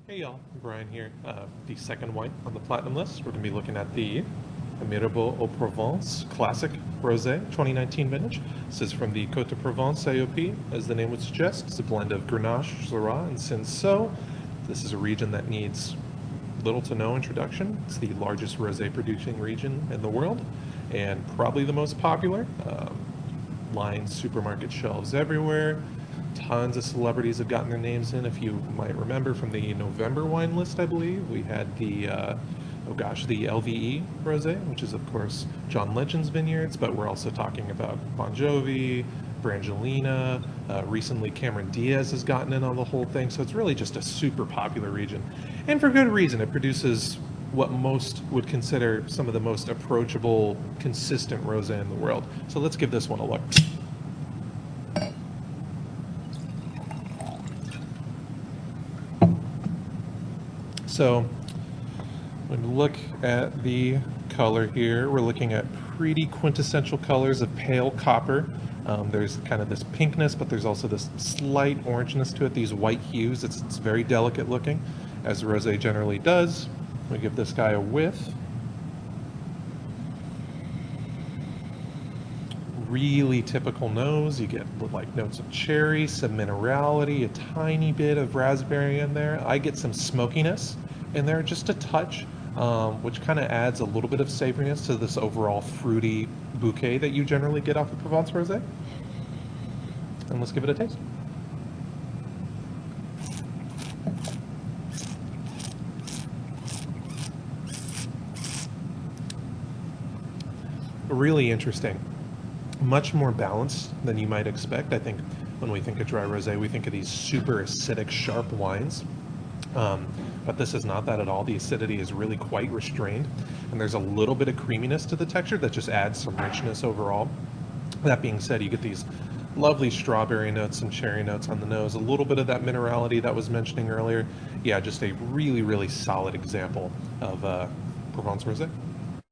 Hey y'all, Brian here. The second wine on the platinum list. We're going to be looking at the Mirabeau au Provence Classic Rosé 2019 vintage. This is from the Côtes de Provence AOP, as the name would suggest. It's a blend of Grenache, Syrah, and Cinsault. This is a region that needs little to no introduction. It's the largest rosé producing region in the world, and probably the most popular. Lined supermarket shelves everywhere. Tons of celebrities have gotten their names in. If you might remember from the November wine list, I believe, we had the the LVE Rosé, which is of course John Legend's vineyards, but we're also talking about Bon Jovi, Brangelina. Recently, Cameron Diaz has gotten in on the whole thing, so it's really just a super popular region, and for good reason. It produces what most would consider some of the most approachable, consistent rosé in the world. So let's give this one a look. So when we look at the color here, we're looking at pretty quintessential colors of pale copper. There's kind of this pinkness, but there's also this slight orangeness to it, these white hues. It's very delicate looking, as rosé generally does. We give this guy a whiff. Really typical nose. You get like notes of cherry, some minerality, a tiny bit of raspberry in there. I get some smokiness in there, just a touch, which kind of adds a little bit of savoriness to this overall fruity bouquet that you generally get off of Provence Rosé. And let's give it a taste. Really interesting. Much more balanced than you might expect. I think when we think of dry rosé, we think of these super acidic, sharp wines. But this is not that at all. The acidity is really quite restrained, and there's a little bit of creaminess to the texture that just adds some richness overall. That being said, you get these lovely strawberry notes and cherry notes on the nose, a little bit of that minerality that was mentioning earlier. Yeah, just a really, really solid example of Provence Rosé.